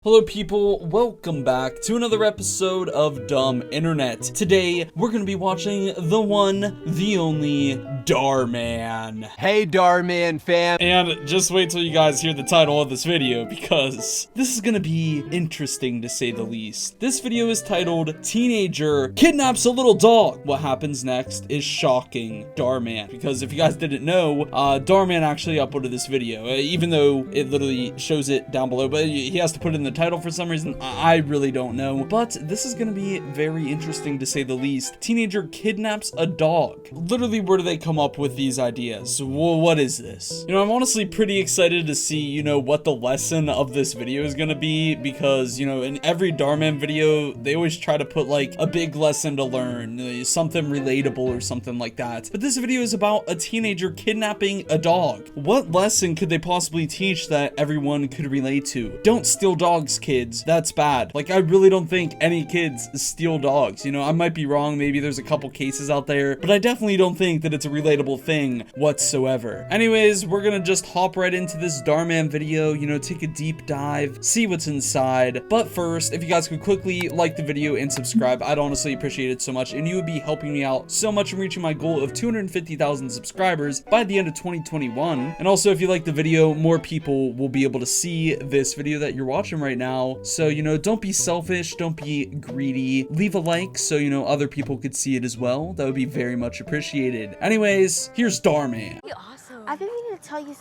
Hello people, welcome back to another episode of Dumb Internet. Today, we're gonna be watching the one, the only, Dhar Mann. Hey Dhar Mann fam! And just wait till you guys hear the title of this video, because this is gonna be interesting to say the least. This video is titled, Teenager Kidnaps a Little Dog. What happens next is shocking Dhar Mann, because if you guys didn't know, Dhar Mann actually uploaded this video, even though it literally shows it down below, but he has to put it in the title for some reason. I really don't know, but this is gonna be very interesting to say the least. Teenager kidnaps a dog. Literally, where do they come up with these ideas? Well, what is this? You know, I'm honestly pretty excited to see, you know, what the lesson of this video is gonna be, because, you know, in every Dhar Mann video, they always try to put like a big lesson to learn, something relatable or something like that. But this video is about a teenager kidnapping a dog. What lesson could they possibly teach that everyone could relate to? Don't steal dogs, kids. That's bad. Like, I really don't think any kids steal dogs. You know, I might be wrong. Maybe there's a couple cases out there, but I definitely don't think that it's a relatable thing whatsoever. Anyways, we're gonna just hop right into this Dhar Mann video, you know, take a deep dive, see what's inside. But first, if you guys could quickly like the video and subscribe, I'd honestly appreciate it so much, and you would be helping me out so much in reaching my goal of 250,000 subscribers by the end of 2021. And also, if you like the video, more people will be able to see this video that you're watching right now. So, you know, don't be selfish, don't be greedy. Leave a like so, you know, other people could see it as well. That would be very much appreciated. Anyways, here's Dhar Mann. Awesome. I've been meaning to tell you.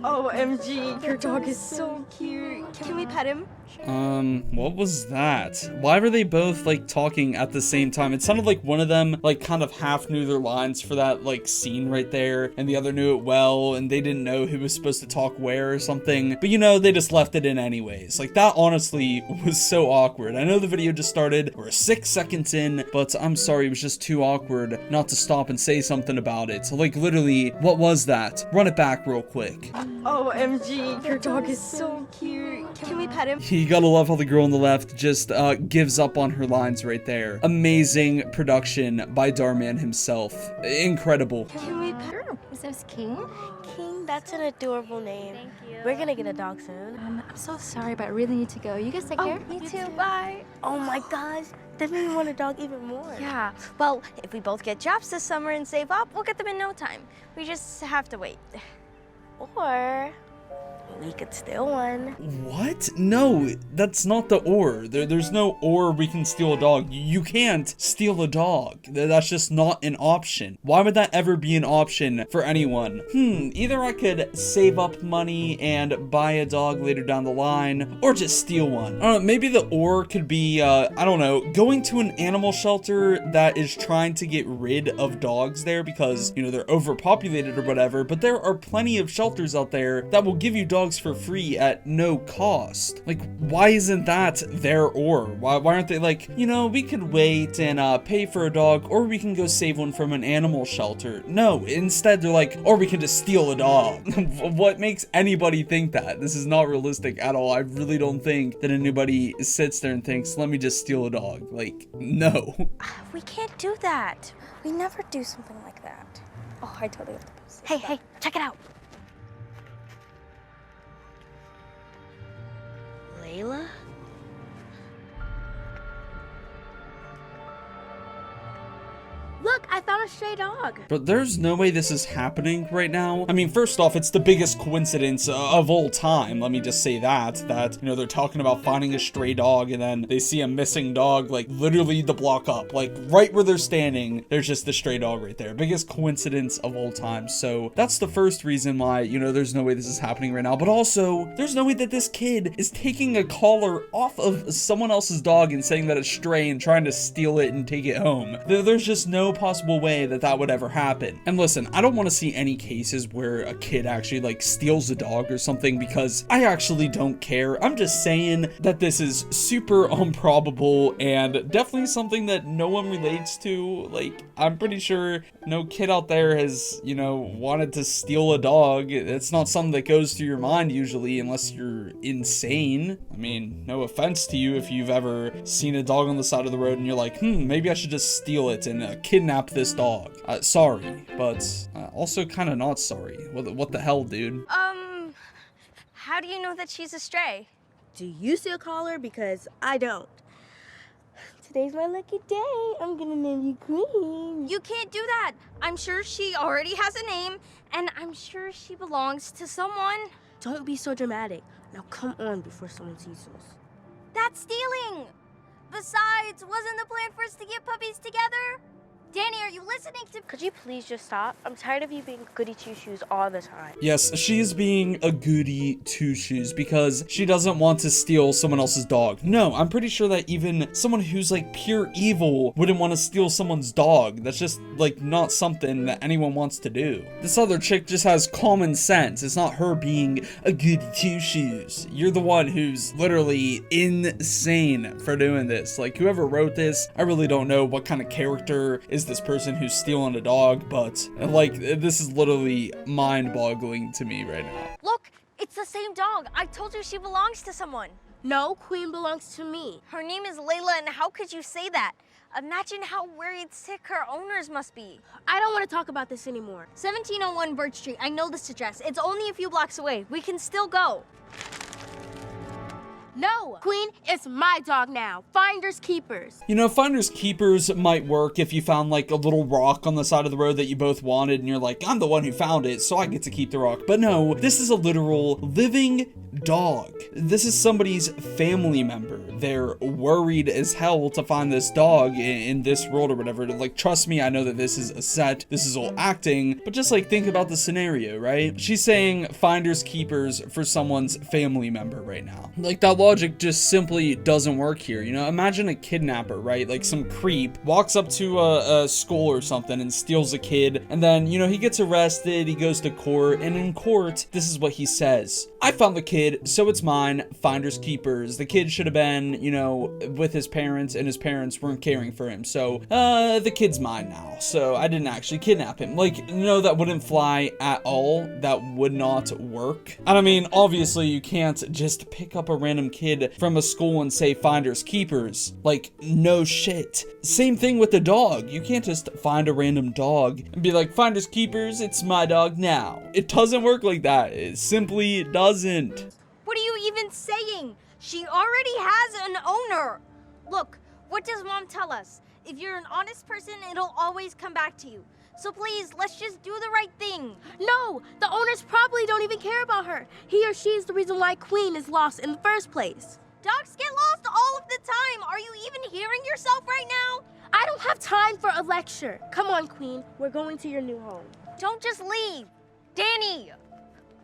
Oh, OMG, your dog is so cute. Can we pet him? What was that? Why were they both, like, talking at the same time? It sounded like one of them, like, kind of half knew their lines for that, like, scene right there, and the other knew it well, and they didn't know who was supposed to talk where or something. But, you know, they just left it in anyways. Like, that honestly was so awkward. I know the video just started, we're 6 seconds in, but I'm sorry, it was just too awkward not to stop and say something about it. So, like, literally, what was that? Run it back real quick. Oh, OMG, your dog is so cute. Can we pet him? You gotta love how the girl on the left just gives up on her lines right there. Amazing production by Dhar Mann himself. Incredible. Can we pet him? His name's King. King, that's an adorable name. Thank you. We're gonna get a dog soon. I'm so sorry, but I really need to go. You guys take care. Me too. Bye. Oh my gosh, that made me want a dog even more. Yeah. Well, if we both get jobs this summer and save up, we'll get them in no time. We just have to wait. Or we could steal one. What? No, that's not the or. There's no or we can steal a dog. You can't steal a dog. That's just not an option. Why would that ever be an option for anyone? Either I could save up money and buy a dog later down the line, or just steal one. I don't know, maybe the or could be, I don't know, going to an animal shelter that is trying to get rid of dogs there because, you know, they're overpopulated or whatever, but there are plenty of shelters out there that will give you dogs for free at no cost. Like, why isn't that their or? Why aren't they like, you know, we could wait and pay for a dog, or we can go save one from an animal shelter? No, instead they're like, or we can just steal a dog. What makes anybody think that? This is not realistic at all. I really don't think that anybody sits there and thinks, let me just steal a dog. Like, no. We can't do that. We never do something like that. Oh, I totally have to post this. Hey, check it out. Layla? Look, I found a stray dog. But there's no way this is happening right now. I mean, first off, it's the biggest coincidence of all time. Let me just say that, you know, they're talking about finding a stray dog and then they see a missing dog, like literally the block up, like right where they're standing, there's just the stray dog right there. Biggest coincidence of all time. So that's the first reason why, you know, there's no way this is happening right now. But also, there's no way that this kid is taking a collar off of someone else's dog and saying that it's stray and trying to steal it and take it home. There's just no possible way that that would ever happen. And listen, I don't want to see any cases where a kid actually like steals a dog or something, because I actually don't care. I'm just saying that this is super improbable and definitely something that no one relates to. Like, I'm pretty sure no kid out there has, you know, wanted to steal a dog. It's not something that goes through your mind usually, unless you're insane. I mean, no offense to you if you've ever seen a dog on the side of the road and you're like, maybe I should just steal it and kidnap this dog. Sorry, but also kind of not sorry. What the hell, dude? How do you know that she's a stray? Do you see a collar? Because I don't. Today's my lucky day. I'm gonna name you Queen. You can't do that. I'm sure she already has a name, and I'm sure she belongs to someone. Don't be so dramatic. Now come on before someone sees us. That's stealing. Besides, wasn't the plan for us to get puppies together? Danny, are you listening to... Could you please just stop? I'm tired of you being goody two-shoes all the time. Yes, she's being a goody two-shoes because she doesn't want to steal someone else's dog. No, I'm pretty sure that even someone who's like pure evil wouldn't want to steal someone's dog. That's just like not something that anyone wants to do. This other chick just has common sense. It's not her being a goody two-shoes. You're the one who's literally insane for doing this. Like, whoever wrote this, I really don't know what kind of character is this person who's stealing a dog, but like, this is literally mind-boggling to me right now. Look, it's the same dog. I told you she belongs to someone. No, Queen belongs to me. Her name is Layla, and how could you say that? Imagine how worried sick her owners must be. I don't want to talk about this anymore. 1701 Birch Street. I know this address. It's only a few blocks away. We can still go. No! Queen, it's my dog now. Finders keepers. You know, finders keepers might work if you found like a little rock on the side of the road that you both wanted and you're like, I'm the one who found it, so I get to keep the rock. But no, this is a literal living dog. This is somebody's family member. They're worried as hell to find this dog in this world or whatever. Like, trust me, I know that this is a set, this is all acting, but just like think about the scenario, right? She's saying finders keepers for someone's family member right now. Like, that logic just simply doesn't work here. You know, imagine a kidnapper, right? Like some creep walks up to a school or something and steals a kid, and then, you know, he gets arrested, he goes to court, and in court, this is what he says: I found the kid, so it's mine, finders keepers. The kid should have been, you know, with his parents, and his parents weren't caring for him, so the kid's mine now, so I didn't actually kidnap him. Like, no, that wouldn't fly at all. That would not work. And I mean, obviously you can't just pick up a random kid from a school and say finders keepers. Like, no shit. Same thing with the dog. You can't just find a random dog and be like, finders keepers, it's my dog now. It doesn't work like that. It simply doesn't. What are you even saying? She already has an owner. Look, what does Mom tell us? If you're an honest person, it'll always come back to you. So please, let's just do the right thing. No, the owners probably don't even care about her. He or she is the reason why Queen is lost in the first place. Dogs get lost all of the time. Are you even hearing yourself right now? I don't have time for a lecture. Come on, Queen. We're going to your new home. Don't just leave. Danny!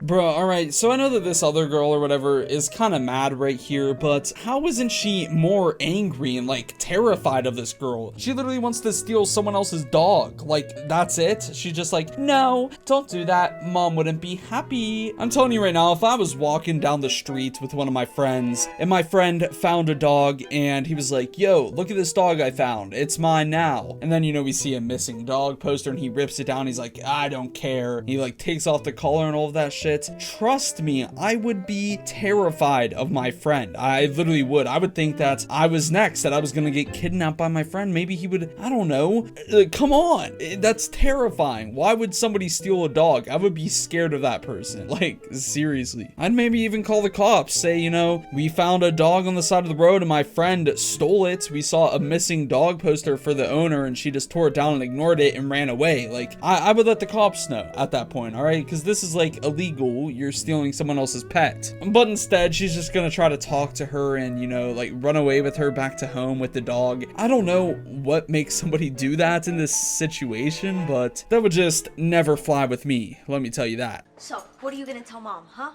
Bro, alright, so I know that this other girl or whatever is kind of mad right here, but how isn't she more angry and, like, terrified of this girl? She literally wants to steal someone else's dog. Like, that's it? She's just like, no, don't do that. Mom wouldn't be happy. I'm telling you right now, if I was walking down the street with one of my friends, and my friend found a dog, and he was like, yo, look at this dog I found. It's mine now. And then, you know, we see a missing dog poster, and he rips it down. He's like, I don't care. He, like, takes off the collar and all of that shit. Trust me, I would be terrified of my friend. I literally would. I would think that I was next, that I was gonna get kidnapped by my friend. Maybe he would, I don't know. Come on, that's terrifying. Why would somebody steal a dog? I would be scared of that person. Like, seriously. I'd maybe even call the cops, say, you know, we found a dog on the side of the road and my friend stole it. We saw a missing dog poster for the owner and she just tore it down and ignored it and ran away. Like, I would let the cops know at that point, all right? Because this is like illegal. You're stealing someone else's pet. But instead, she's just gonna try to talk to her and, you know, like run away with her back to home with the dog. I don't know what makes somebody do that in this situation, but that would just never fly with me. Let me tell you that. So, what are you gonna tell Mom, huh?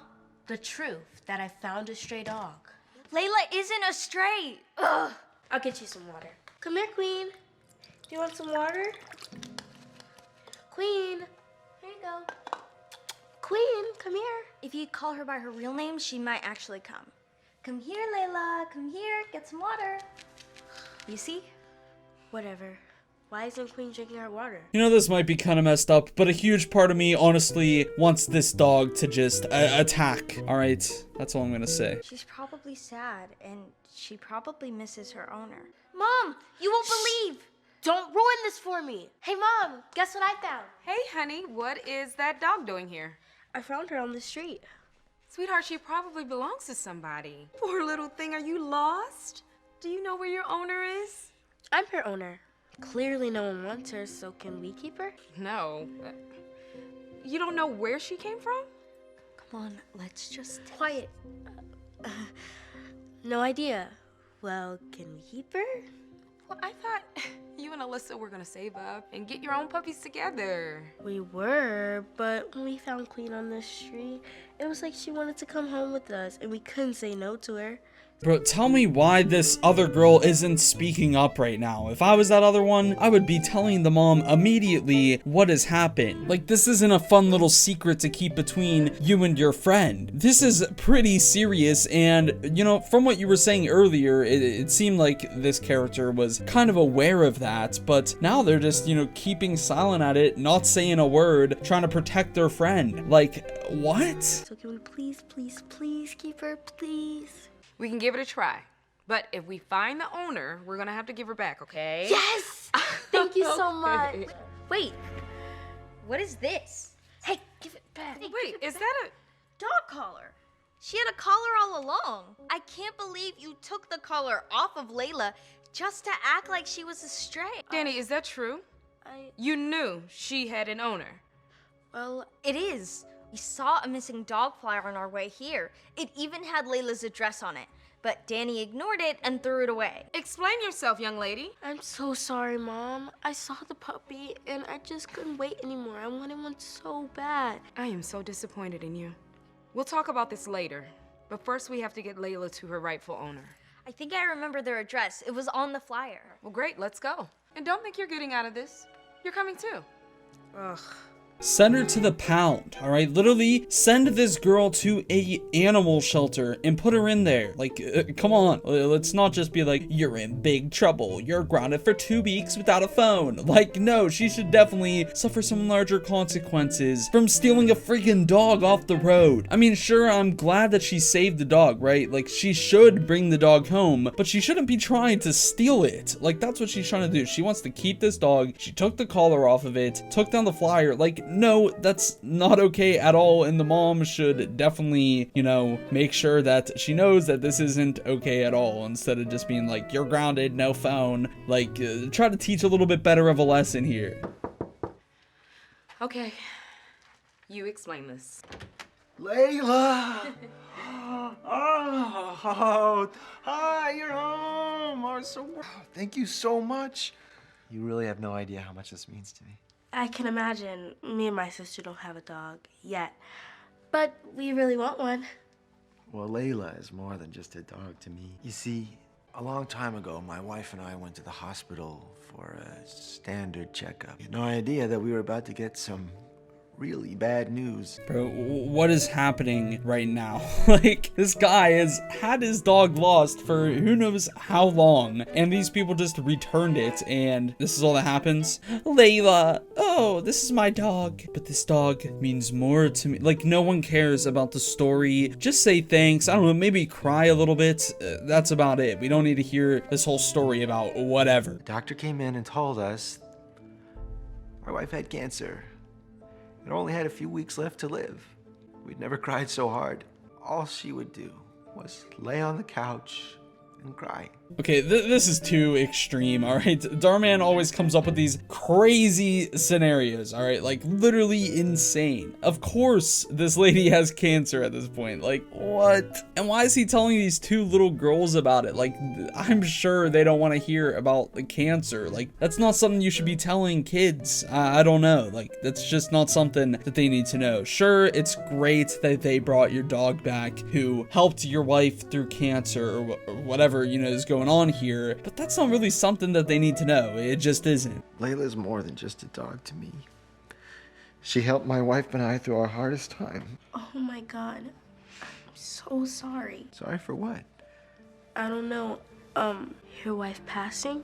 The truth, that I found a stray dog. Layla isn't a stray. Ugh. I'll get you some water. Come here, Queen. Do you want some water? Queen, here you go. Queen, come here. If you call her by her real name, she might actually come. Come here, Layla. Come here. Get some water. You see? Whatever. Why isn't Queen drinking our water? You know, this might be kind of messed up, but a huge part of me honestly wants this dog to just attack. All right, that's all I'm gonna say. She's probably sad, and she probably misses her owner. Mom, you won't believe. Don't ruin this for me. Hey, Mom, guess what I found? Hey, honey, what is that dog doing here? I found her on the street. Sweetheart, she probably belongs to somebody. Poor little thing, are you lost? Do you know where your owner is? I'm her owner. Clearly no one wants her, so can we keep her? No. You don't know where she came from? Come on, let's just... Quiet. No idea. Well, can we keep her? Well, I thought you and Alyssa were gonna save up and get your own puppies together. We were, but when we found Queen on the street, it was like she wanted to come home with us, and we couldn't say no to her. Bro, tell me why this other girl isn't speaking up right now. If I was that other one, I would be telling the mom immediately what has happened. Like, this isn't a fun little secret to keep between you and your friend. This is pretty serious, and, you know, from what you were saying earlier, it seemed like this character was kind of aware of that, but now they're just, you know, keeping silent at it, not saying a word, trying to protect their friend. Like, what? So can we please, please, please keep her, please? We can give it a try. But if we find the owner, we're gonna have to give her back, okay? Yes! Thank you so much. Wait, what is this? Hey, give it back. Wait, is that a... Dog collar. She had a collar all along. I can't believe you took the collar off of Layla just to act like she was a stray. Danny, is that true? You knew she had an owner. Well, it is. We saw a missing dog flyer on our way here. It even had Layla's address on it, but Danny ignored it and threw it away. Explain yourself, young lady. I'm so sorry, Mom. I saw the puppy and I just couldn't wait anymore. I wanted one so bad. I am so disappointed in you. We'll talk about this later, but first we have to get Layla to her rightful owner. I think I remember their address. It was on the flyer. Well, great, let's go. And don't think you're getting out of this. You're coming too. Ugh. Send her to the pound, all right? Literally, send this girl to a animal shelter and put her in there. Like, come on. Let's not just be like, you're in big trouble. You're grounded for 2 weeks without a phone. Like, no, she should definitely suffer some larger consequences from stealing a freaking dog off the road. I mean, sure, I'm glad that she saved the dog, right? Like, she should bring the dog home, but she shouldn't be trying to steal it. Like, that's what she's trying to do. She wants to keep this dog. She took the collar off of it, took down the flyer. Like, no, that's not okay at all, and the mom should definitely, you know, make sure that she knows that this isn't okay at all, instead of just being like, you're grounded, no phone. Like, try to teach a little bit better of a lesson here. Okay, you explain this. Layla! Oh, hi, you're home. Thank you so much. You really have no idea how much this means to me. I can imagine. Me and my sister don't have a dog yet, but we really want one. Well, Layla is more than just a dog to me. You see, a long time ago, my wife and I went to the hospital for a standard checkup. You had no idea that we were about to get some really bad news. Bro, what is happening right now? Like, this guy has had his dog lost for who knows how long, and these people just returned it, and this is all that happens. Layla, oh, this is my dog, but this dog means more to me. Like, no one cares about the story. Just say thanks. I don't know, maybe cry a little bit. That's about it. We don't need to hear this whole story about whatever. The doctor came in and told us my wife had cancer and only had a few weeks left to live. We'd never cried so hard. All she would do was lay on the couch and cry. Okay, this is too extreme, all right? Dhar Mann always comes up with these crazy scenarios, all right? Like, literally insane. Of course, this lady has cancer at this point. Like, what? And why is he telling these 2 little girls about it? Like, I'm sure they don't want to hear about the cancer. Like, that's not something you should be telling kids. I don't know. Like, that's just not something that they need to know. Sure, it's great that they brought your dog back who helped your wife through cancer or whatever, you know, is going on here, but that's not really something that they need to know. It just isn't. Layla's more than just a dog to me. She helped my wife and I through our hardest time. Oh my God. I'm so sorry. Sorry for what? I don't know. Your wife passing?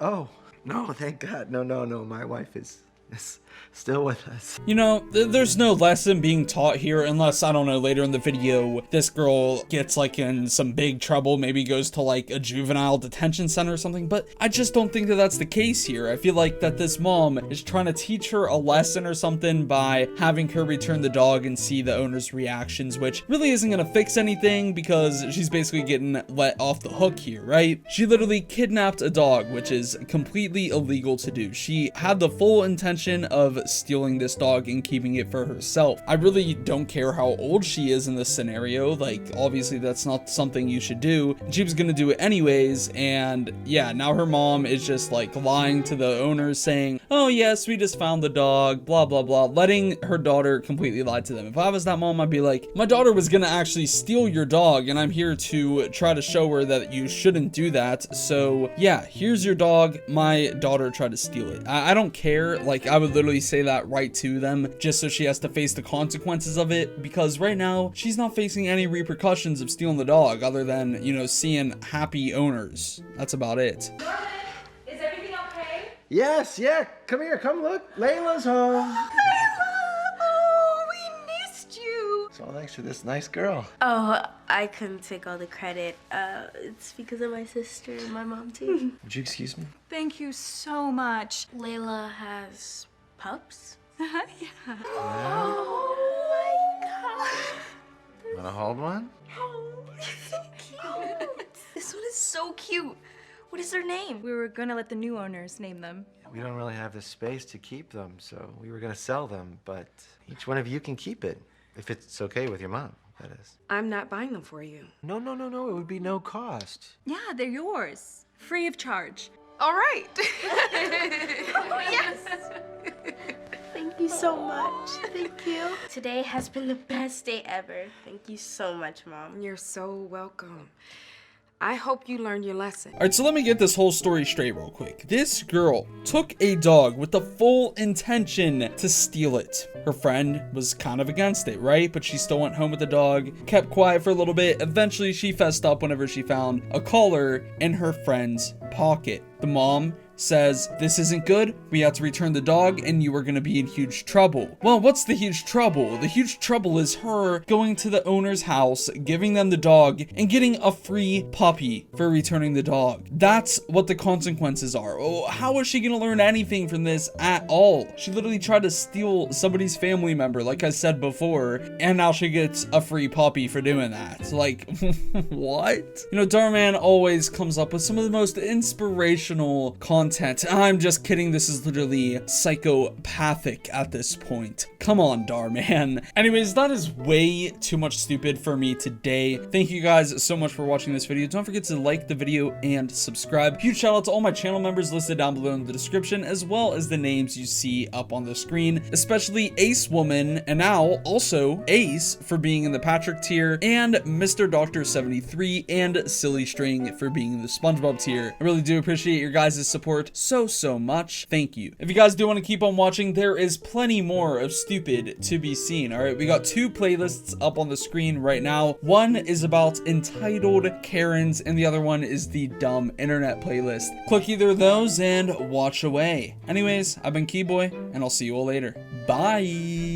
Oh, no, thank God. No. My wife is is still with us. You know, there's no lesson being taught here unless, I don't know, later in the video, this girl gets like in some big trouble, maybe goes to like a juvenile detention center or something, but I just don't think that that's the case here. I feel like that this mom is trying to teach her a lesson or something by having her return the dog and see the owner's reactions, which really isn't gonna fix anything because she's basically getting let off the hook here, right? She literally kidnapped a dog, which is completely illegal to do. She had the full intention of stealing this dog and keeping it for herself. I really don't care how old she is in this scenario. Like, obviously that's not something you should do. She was gonna do it anyways, and yeah, now her mom is just like lying to the owners saying, oh yes, we just found the dog, blah blah blah, letting her daughter completely lie to them. If I was that mom, I'd be like, my daughter was gonna actually steal your dog, and I'm here to try to show her that you shouldn't do that. So yeah, here's your dog. My daughter tried to steal it. I don't care. Like, I would literally say that right to them just so she has to face the consequences of it, because right now she's not facing any repercussions of stealing the dog other than, you know, seeing happy owners. That's about it. Is everything okay? Yes, yeah. Come here, come look. Layla's home. Oh, we missed you. It's all thanks to this nice girl. Oh, I couldn't take all the credit. It's because of my sister and my mom too. Would you excuse me? Thank you so much. Layla has pups? Yeah. Oh my god. Wanna hold one? Oh, so cute. This one is so cute. What is their name? We were gonna let the new owners name them. We don't really have the space to keep them, so we were gonna sell them, but each one of you can keep it. If it's okay with your mom, that is. I'm not buying them for you. No, it would be no cost. Yeah, they're yours. Free of charge. All right. Oh, yes. Thank you so much. Thank you. Today has been the best day ever. Thank you so much, Mom. You're so welcome. I hope you learned your lesson. Alright, so let me get this whole story straight real quick. This girl took a dog with the full intention to steal it. Her friend was kind of against it, right? But she still went home with the dog, kept quiet for a little bit. Eventually, she fessed up whenever she found a collar in her friend's pocket. The mom says, this isn't good, we have to return the dog and you are going to be in huge trouble. Well, what's the huge trouble? The huge trouble is her going to the owner's house, giving them the dog, and getting a free puppy for returning the dog. That's what the consequences are. Oh, how is she going to learn anything from this at all? She literally tried to steal somebody's family member, like I said before, and now she gets a free puppy for doing that. Like, what? You know, Dhar Mann always comes up with some of the most inspirational content. I'm just kidding, this is literally psychopathic at this point. Come on, Dhar Mann. Anyways, that is way too much stupid for me today. Thank you guys so much for watching this video. Don't forget to like the video and subscribe. Huge shout out to all my channel members listed down below in the description, as well as the names you see up on the screen, especially Ace Woman, and now also Ace for being in the Patrick tier, and Mr. Dr. 73 and Silly String for being in the SpongeBob tier. I really do appreciate your guys' support so much. Thank you. If you guys do want to keep on watching, there is plenty more of stupid to be seen. All right, we got two playlists up on the screen right now. One is about entitled Karens and the other one is the dumb internet playlist. Click either of those and watch away. Anyways, I've been Keyboy and I'll see you all later. Bye.